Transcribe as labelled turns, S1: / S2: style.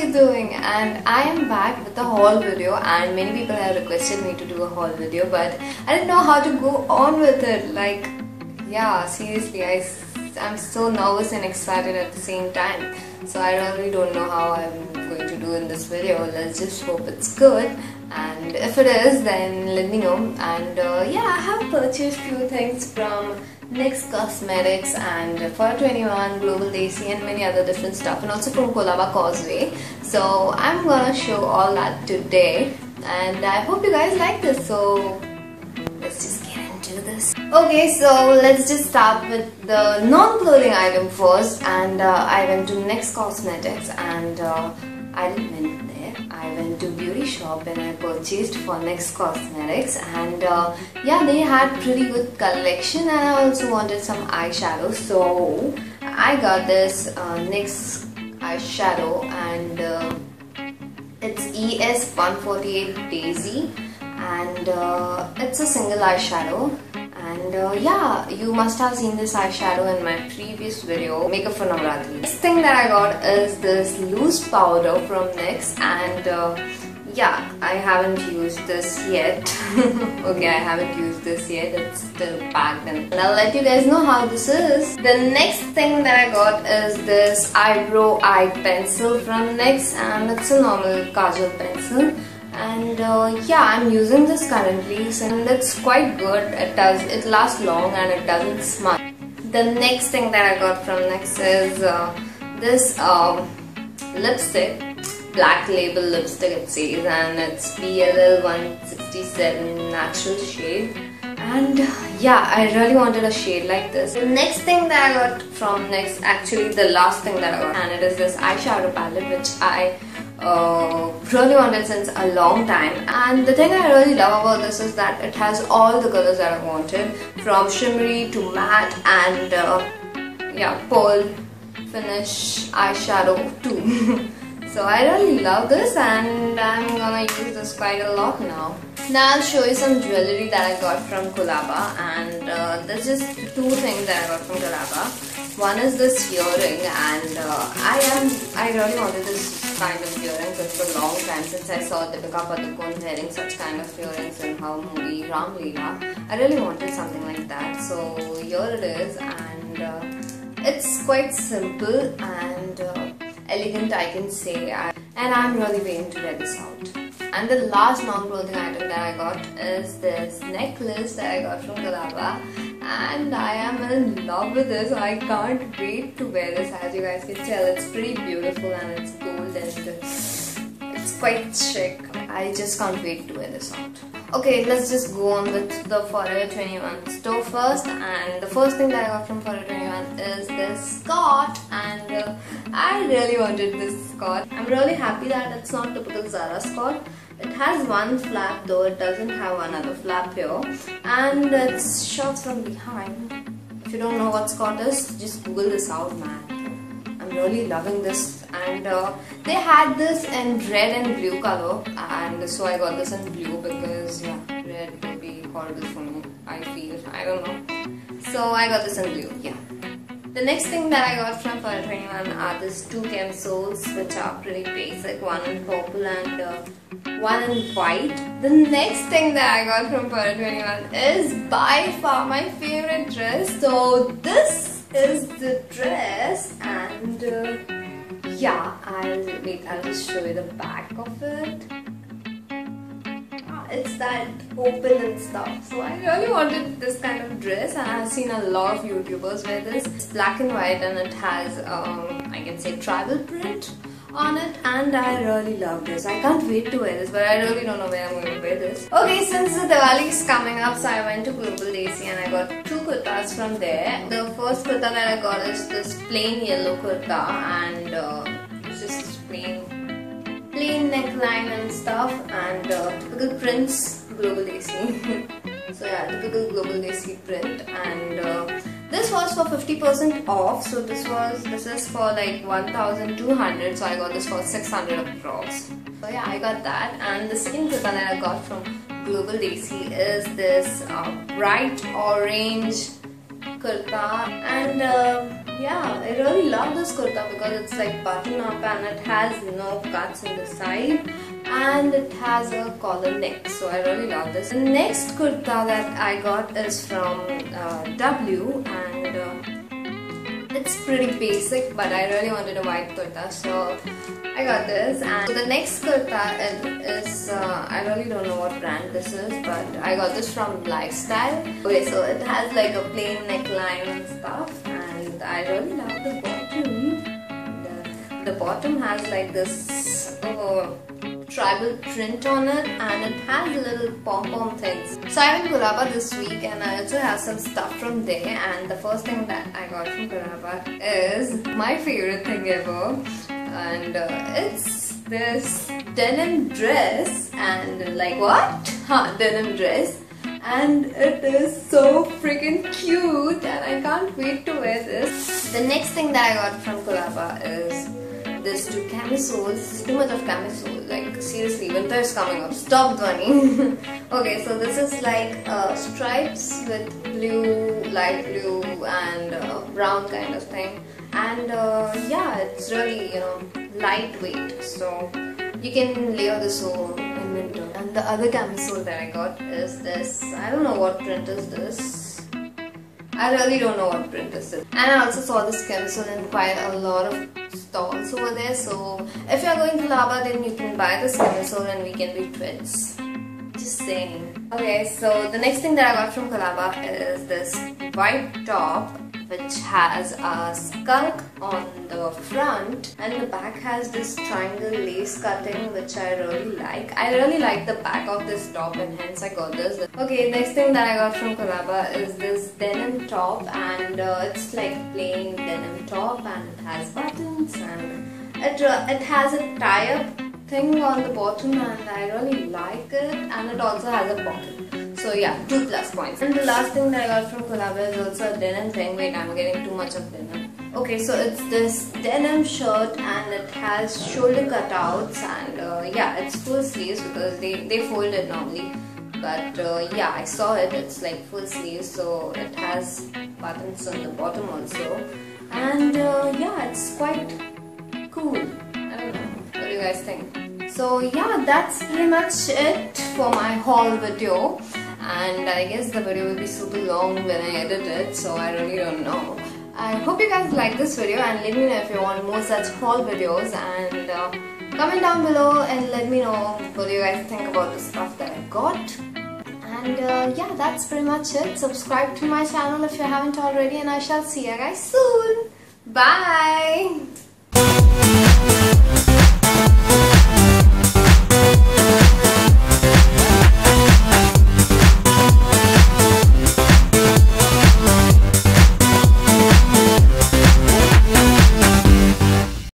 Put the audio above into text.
S1: guys doing? And I am back with a haul video, and many people have requested me to do a haul video, but I didn't know how to go on with it. Like, yeah, seriously, I'm so nervous and excited at the same time. So I really don't know how I'm going to do in this video. Let's just hope it's good, and if it is, then let me know. And yeah, I have purchased few things from NYX Cosmetics and Forever 21, Global Desi, and many other different stuff, and also from Colaba Causeway. So I'm gonna show all that today, and I hope you guys like this. So let's just get into this. Okay, so let's just start with the non-clothing item first. And I went to NYX Cosmetics, and I didn't went there. I went to beauty shop and I purchased for NYX Cosmetics, and yeah, they had pretty good collection, and I also wanted some eyeshadow, so I got this NYX eyeshadow, and it's ES148 Daisy, and it's a single eyeshadow. And yeah, you must have seen this eyeshadow in my previous video, Makeup for Navratri. Next thing that I got is this loose powder from NYX, and yeah, I haven't used this yet. Okay, I haven't used this yet, it's still packed, and I'll let you guys know how this is. The next thing that I got is this eyebrow eye pencil from NYX, and it's a normal kajal pencil. And yeah, I'm using this currently, and it's quite good. It lasts long and it doesn't smudge. The next thing that I got from NYX is this lipstick, Black Label lipstick it says, and it's BLL 167 natural shade. And yeah, I really wanted a shade like this. The next thing that I got from NYX, actually the last thing that I got, and it is this eyeshadow palette, which I really wanted since a long time. And the thing I really love about this is that it has all the colors that I wanted, from shimmery to matte, and yeah, pearl finish eyeshadow too. So I really love this, and I'm gonna use this quite a lot now. Now I'll show you some jewelry that I got from Colaba, and there's just two things that I got from Colaba. One is this earring, and I really wanted this kind of earring for a long time, since I saw Deepika Padukone wearing such kind of earrings in her movie Ram Leela. I really wanted something like that, so here it is, and it's quite simple and elegant, I can say, and I'm really waiting to wear this out. And the last non-clothing item that I got is this necklace that I got from Colaba, and I am in love with this. I can't wait to wear this. As you guys can tell, it's pretty beautiful, and it's gold, and it's quite chic. I just can't wait to wear this out. Okay, let's just go on with the Forever 21 store first, and the first thing that I got from Forever 21 is this skirt, and I really wanted this skirt. I'm really happy that it's not typical Zara skirt. It has one flap, though it doesn't have another flap here, and it's shot from behind. If you don't know what skirt is, just Google this out, man. I'm really loving this, and they had this in red and blue color, and so I got this in blue because yeah, red will be horrible for me, I feel. I don't know. So I got this in blue, yeah. The next thing that I got from Forever 21 are these two camisoles, which are pretty basic, one in purple and one in white. The next thing that I got from Forever 21 is by far my favorite dress. So this is the dress, and yeah, I'll just show you the back of it. It's that open and stuff. So I really wanted this kind of dress, and I've seen a lot of YouTubers wear this. It's black and white, and it has I can say tribal print on it, and I really love this. I can't wait to wear this, but I really don't know where I'm going to wear this. Okay, since the Diwali is coming up, so I went to Global Desi and I got two kurtas from there. The first kurta that I got is this plain yellow kurta, and it's just plain neckline and stuff, and typical prints, Global Desi. So yeah, typical Global Desi print, and this was for 50% off. So this is for like 1,200, so I got this for 600 approx. So yeah, I got that. And the second kurta that I got from Global Desi is this bright orange kurta, and yeah, I really love this kurta because it's like button up and it has no cuts in the side and it has a collar neck, so I really love this. The next kurta that I got is from W, and it's pretty basic, but I really wanted a white kurta, so I got this. And so the next kurta is I really don't know what brand this is, but I got this from Lifestyle. Okay, so it has like a plain neckline and stuff, and I really love the bottom. The bottom has like this tribal print on it, and it has little pom-pom things. So I'm in Colaba this week, and I also have some stuff from there, and the first thing that I got from Colaba is my favorite thing ever, and it's this denim dress. And like, what? Denim dress, and it is so freaking cute, and I can't wait to wear this. The next thing that I got from Colaba is this two camisoles. This is too much of camisole. Like, seriously, winter is coming up. Stop, Dhwani. Okay, so this is like stripes with blue, light blue, and brown kind of thing. And yeah, it's really, you know, lightweight, so you can layer this home in winter. And the other camisole that I got is this. I don't know what print is this. I really don't know what print this is. And I also saw this camisole in quite a lot of stalls over there. So if you're going to Colaba, then you can buy this camisole and we can be twins. Just saying. Okay, so the next thing that I got from Colaba is this white top, which has a skulk on the front, and the back has this triangle lace cutting, which I really like. I really like the back of this top, and hence I got this. Okay, next thing that I got from Colaba is this denim top, and it's like plain denim top, and it has buttons, and it has a tie-up thing on the bottom, and I really like it, and it also has a pocket. So yeah, 2 plus points. And the last thing that I got from Colaba is also a denim thing. Wait, I'm getting too much of denim. Okay, so it's this denim shirt, and it has shoulder cutouts, and yeah, it's full sleeves because they fold it normally. But yeah, I saw it, it's like full sleeves, so it has buttons on the bottom also. And yeah, it's quite cool. I don't know, what do you guys think? So yeah, that's pretty much it for my haul video. And I guess the video will be super long when I edit it, so I really don't know. I hope you guys like this video, and let me know if you want more such haul videos, and comment down below and let me know what you guys think about the stuff that I got. And yeah, that's pretty much it. Subscribe to my channel if you haven't already, and I shall see you guys soon. Bye!